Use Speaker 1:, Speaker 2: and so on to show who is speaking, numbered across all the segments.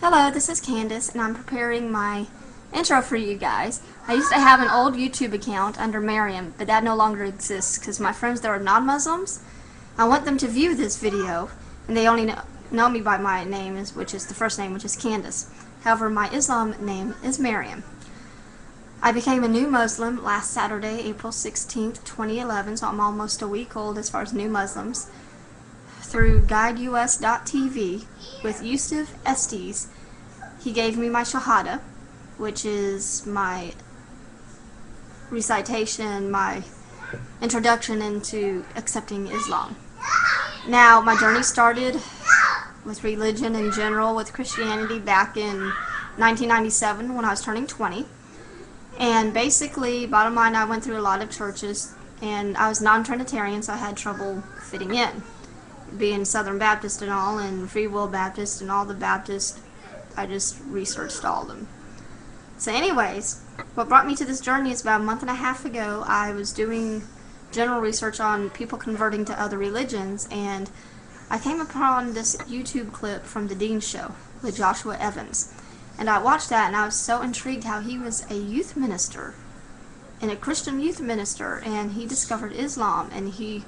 Speaker 1: Hello, this is Candace, and I'm preparing my intro for you guys. I used to have an old YouTube account under Miriam, but that no longer exists because my friends that are non-Muslims, I want them to view this video, and they only know me by my name, which is the first name, which is Candace. However, my Islam name is Miriam. I became a new Muslim last Saturday, April 16th, 2011, so I'm almost a week old as far as new Muslims, through guideus.tv with Yusuf Estes. He gave me my Shahada, which is my recitation, my introduction into accepting Islam. Now, my journey started with religion in general, with Christianity back in 1997 when I was turning 20. And basically, bottom line, I went through a lot of churches, and I was non-Trinitarian, so I had trouble fitting in. Being Southern Baptist and all, and Free Will Baptist and all the Baptists, I just researched all of them. So anyways, what brought me to this journey is about a month and a half ago, I was doing general research on people converting to other religions, and I came upon this YouTube clip from the Dean Show with Joshua Evans. And I watched that, and I was so intrigued how he was a youth minister, and a Christian youth minister, and he discovered Islam, and he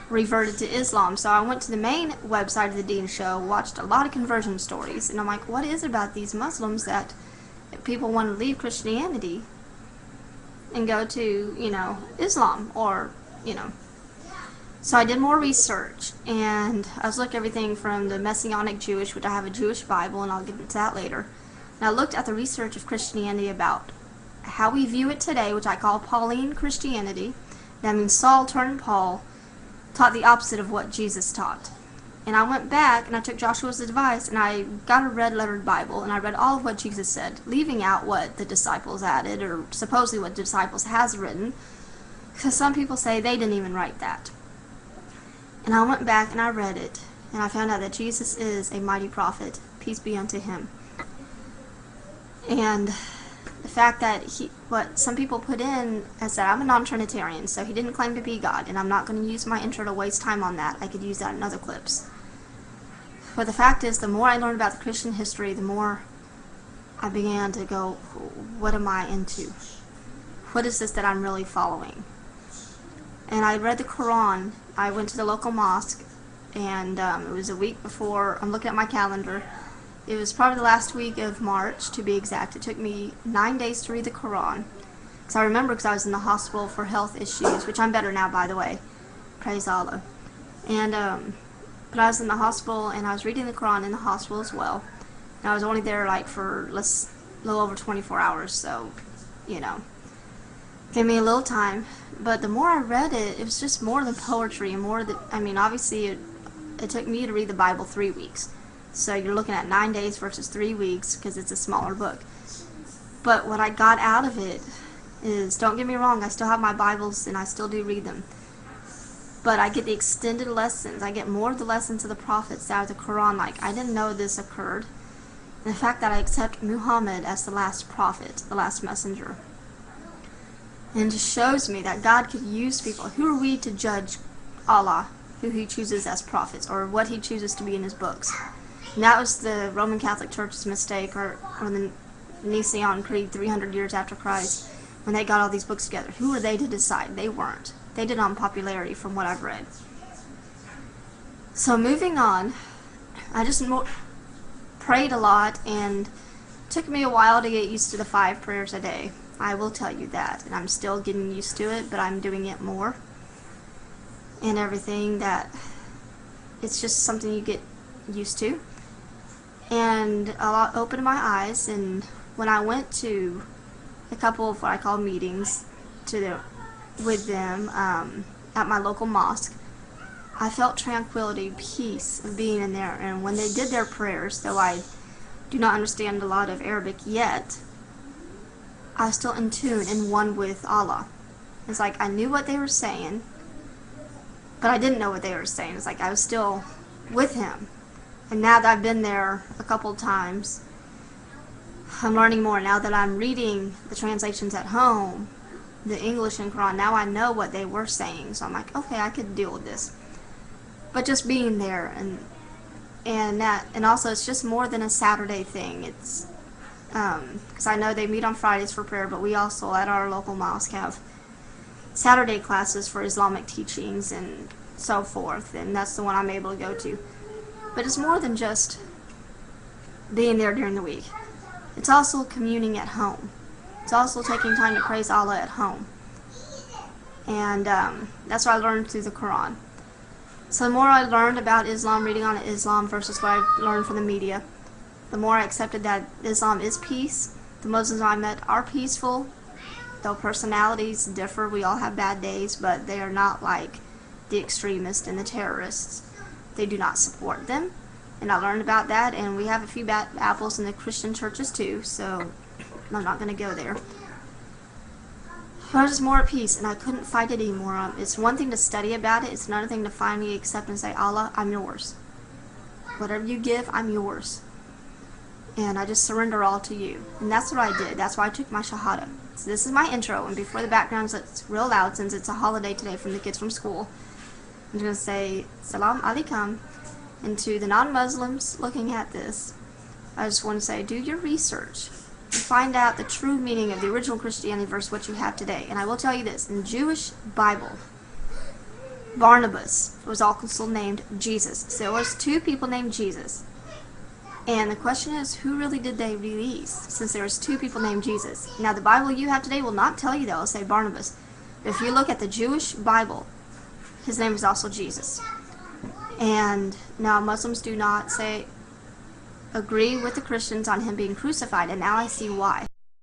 Speaker 1: reverted to Islam. So I went to the main website of the Dean Show, watched a lot of conversion stories, and I'm like, what is it about these Muslims that people want to leave Christianity and go to, Islam, or, So I did more research, and I was looking at everything from the Messianic Jewish, which I have a Jewish Bible, and I'll get into that later. And I looked at the research of Christianity about how we view it today, which I call Pauline Christianity. That means Saul turned Paul, taught the opposite of what Jesus taught. And I went back and I took Joshua's advice, and I got a red lettered Bible, and I read all of what Jesus said, leaving out what the disciples added, or supposedly what the disciples has written, because some people say they didn't even write that. And I went back and I read it, and I found out that Jesus is a mighty prophet, peace be unto him. And the fact that what some people put in is that I'm a non-Trinitarian, so he didn't claim to be God, and I'm not going to use my intro to waste time on that. I could use that in other clips. But the fact is, the more I learned about the Christian history, the more I began to go, what am I into? What is this that I'm really following? And I read the Qur'an. I went to the local mosque, and it was a week before. I'm looking at my calendar. It was probably the last week of March, to be exact. It took me 9 days to read the Qur'an. Because I remember, because I was in the hospital for health issues, which I'm better now, by the way. Praise Allah. And, but I was in the hospital, and I was reading the Qur'an in the hospital as well. And I was only there, for a little over 24 hours, so, gave me a little time. But the more I read it, it was just more than poetry, and more than, obviously, it took me to read the Bible 3 weeks. So you're looking at 9 days versus 3 weeks, because it's a smaller book. But what I got out of it is, don't get me wrong, I still have my Bibles and I still do read them. But I get the extended lessons. I get more of the lessons of the prophets out of the Quran. I didn't know this occurred. And the fact that I accept Muhammad as the last prophet, the last messenger. And it just shows me that God could use people. Who are we to judge Allah, who he chooses as prophets, or what he chooses to be in his books? And that was the Roman Catholic Church's mistake, or the Nicene Creed 300 years after Christ, when they got all these books together. Who were they to decide? They weren't. They did it on popularity, from what I've read. So moving on, I just prayed a lot, and it took me a while to get used to the 5 prayers a day. I will tell you that, and I'm still getting used to it, but I'm doing it more. And everything that, it's just something you get used to. And a lot opened my eyes, and when I went to a couple of what I call meetings with them at my local mosque, I felt tranquility, peace of being in there. And when they did their prayers, though I do not understand a lot of Arabic yet, I was still in tune and one with Allah. It's like I knew what they were saying, but I didn't know what they were saying. It's like I was still with him. And now that I've been there a couple times, I'm learning more. Now that I'm reading the translations at home, the English and Quran, now I know what they were saying. So I'm like, okay, I could deal with this. But just being there and And also it's just more than a Saturday thing. It's because I know they meet on Fridays for prayer, but we also at our local mosque have Saturday classes for Islamic teachings and so forth, and that's the one I'm able to go to. But it's more than just being there during the week. It's also communing at home. It's also taking time to praise Allah at home. And that's what I learned through the Qur'an. So the more I learned about Islam, reading on Islam versus what I learned from the media, the more I accepted that Islam is peace. The Muslims I met are peaceful, though personalities differ. We all have bad days, but they are not like the extremists and the terrorists. They do not support them. And I learned about that, and we have a few bad apples in the Christian churches too, so I'm not going to go there. But I was just more at peace, and I couldn't fight it anymore. It's one thing to study about it. It's another thing to finally accept and say, Allah, I'm yours. Whatever you give, I'm yours. And I just surrender all to you. And that's what I did. That's why I took my Shahada. So this is my intro, and before the background gets real loud, since it's a holiday today from the kids from school, I'm going to say, Salam Alaikum. And to the non-Muslims looking at this, I just want to say, do your research. Find out the true meaning of the original Christianity versus what you have today. And I will tell you this, in the Jewish Bible, Barnabas was also named Jesus. So there was two people named Jesus. And the question is, who really did they release, since there was two people named Jesus? Now the Bible you have today will not tell you that, it'll say Barnabas. But if you look at the Jewish Bible, his name is also Jesus. And now Muslims do not agree with the Christians on him being crucified, and now I see why.